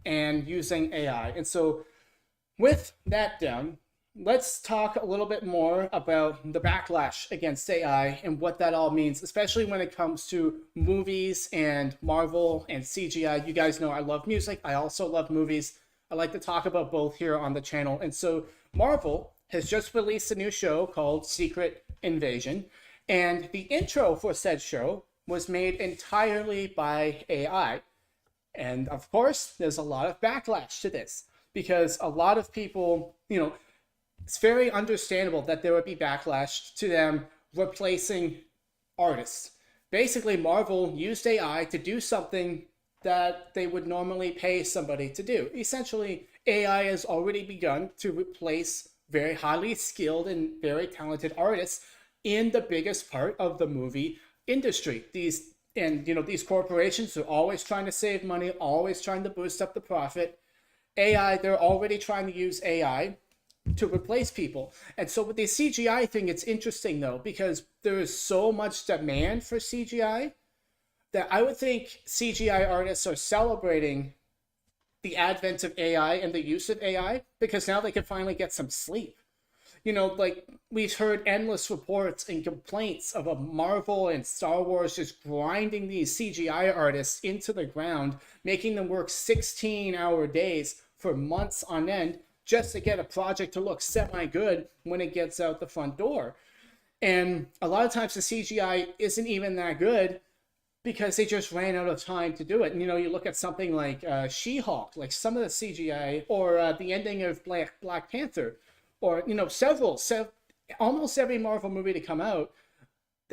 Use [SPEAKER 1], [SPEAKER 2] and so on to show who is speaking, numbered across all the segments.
[SPEAKER 1] and using AI. And so with that done, let's talk a little bit more about the backlash against AI and what that all means, especially when it comes to movies and Marvel and CGI. You guys know I love music. I also love movies. I like to talk about both here on the channel. And so Marvel has just released a new show called Secret Invasion. And the intro for said show was made entirely by AI. And of course, there's a lot of backlash to this because a lot of people, it's very understandable that there would be backlash to them replacing artists. Basically, Marvel used AI to do something that they would normally pay somebody to do. Essentially, AI has already begun to replace very highly skilled and very talented artists in the biggest part of the movie industry. These corporations are always trying to save money, always trying to boost up the profit. AI, they're already trying to use AI to replace people. And so with the CGI thing, it's interesting though, because there is so much demand for CGI that I would think CGI artists are celebrating the advent of AI and the use of AI because now they can finally get some sleep. Like we've heard endless reports and complaints of a Marvel and Star Wars just grinding these CGI artists into the ground, making them work 16-hour days for months on end just to get a project to look semi-good when it gets out the front door. And a lot of times the CGI isn't even that good because they just ran out of time to do it. And, you look at something like She-Hulk, like some of the CGI, or the ending of Black Panther, or, almost every Marvel movie to come out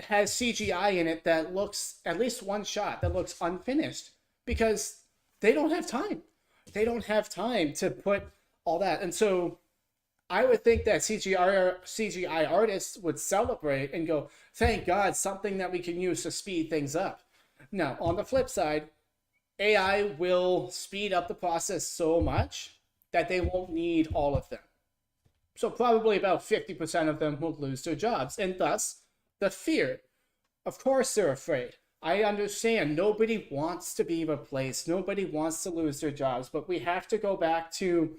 [SPEAKER 1] has CGI in it that looks, at least one shot, that looks unfinished because they don't have time. They don't have time to put all that. And so I would think that CGI artists would celebrate and go, thank God, something that we can use to speed things up. Now, on the flip side, AI will speed up the process so much that they won't need all of them. So probably about 50% of them will lose their jobs, and thus the fear. Of course they're afraid. I understand nobody wants to be replaced. Nobody wants to lose their jobs, but we have to go back to,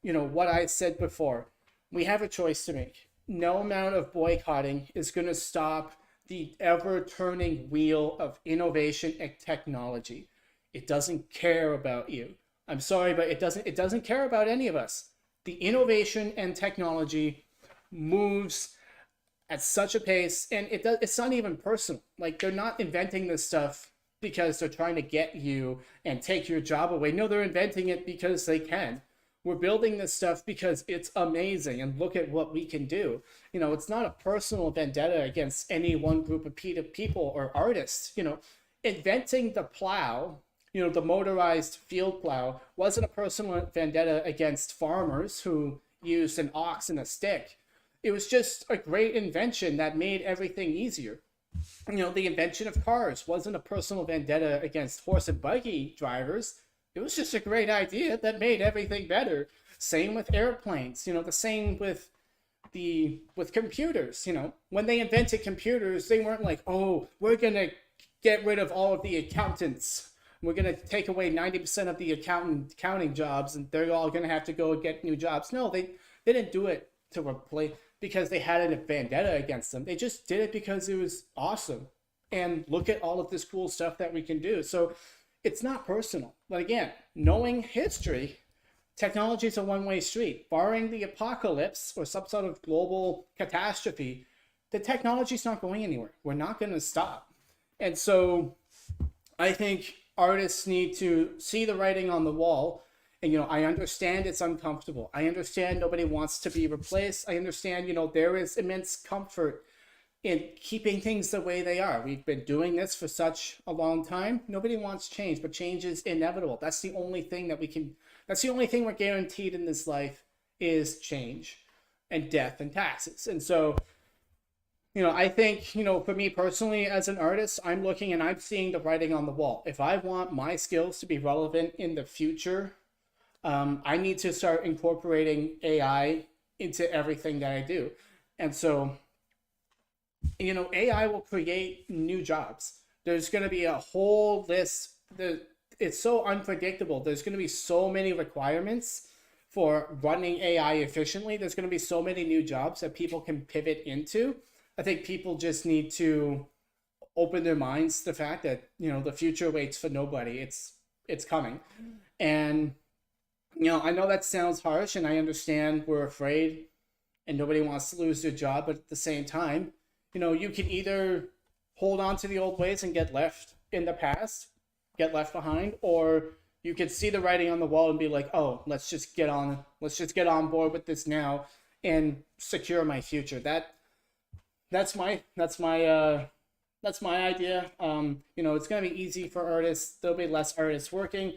[SPEAKER 1] what I said before. We have a choice to make. No amount of boycotting is going to stop the ever-turning wheel of innovation and technology. It doesn't care about you. I'm sorry, but it doesn't care about any of us. The innovation and technology moves at such a pace, and it's not even personal. Like, they're not inventing this stuff because they're trying to get you and take your job away. No, they're inventing it because they can. We're building this stuff because it's amazing, and look at what we can do. It's not a personal vendetta against any one group of people or artists. Inventing the plow, the motorized field plow, wasn't a personal vendetta against farmers who used an ox and a stick. It was just a great invention that made everything easier. The invention of cars wasn't a personal vendetta against horse and buggy drivers. It was just a great idea that made everything better. Same with airplanes, the same with computers. When they invented computers, they weren't like, oh, we're going to get rid of all of the accountants. We're going to take away 90% of the accounting jobs, and they're all going to have to go get new jobs. No, they didn't do it to replace because they had a vendetta against them. They just did it because it was awesome. And look at all of this cool stuff that we can do. So it's not personal. But again, knowing history, technology is a one-way street. Barring the apocalypse or some sort of global catastrophe, the technology is not going anywhere. We're not going to stop. And so I think artists need to see the writing on the wall. And, I understand it's uncomfortable. I understand nobody wants to be replaced. I understand, there is immense comfort in keeping things the way they are. We've been doing this for such a long time. Nobody wants change, but change is inevitable. That's the only thing that's the only thing we're guaranteed in this life is change and death and taxes. And so, I think, for me personally as an artist, I'm looking and I'm seeing the writing on the wall. If I want my skills to be relevant in the future, I need to start incorporating AI into everything that I do. And so, AI will create new jobs. There's going to be a whole list. it's so unpredictable. There's going to be so many requirements for running AI efficiently. There's going to be so many new jobs that people can pivot into. I think people just need to open their minds to the fact that, you know, the future waits for nobody. It's coming. And, you know, I know that sounds harsh, and I understand we're afraid and nobody wants to lose their job, but at the same time, you know, you can either hold on to the old ways and get left in the past, get left behind, or you could see the writing on the wall and be like, oh, let's just get on board with this now and secure my future. That's my idea. You know, it's going to be easy for artists. There'll be less artists working,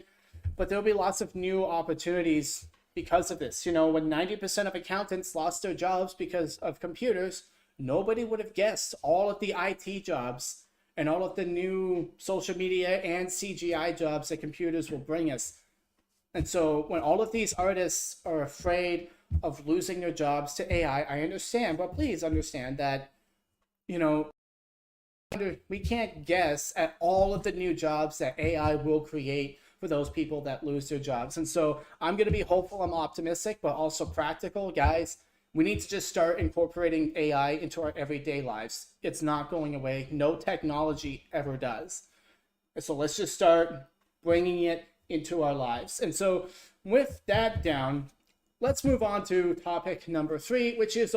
[SPEAKER 1] but there'll be lots of new opportunities because of this. You know, when 90% of accountants lost their jobs because of computers, nobody would have guessed all of the IT jobs and all of the new social media and CGI jobs that computers will bring us. And so when all of these artists are afraid of losing their jobs to AI, I understand, but please understand that, you know, we can't guess at all of the new jobs that AI will create for those people that lose their jobs. And so I'm going to be hopeful, I'm optimistic, but also practical. Guys, we need to just start incorporating AI into our everyday lives. It's not going away. No technology ever does. And so let's just start bringing it into our lives. And so with that down, let's move on to topic number 3, which is,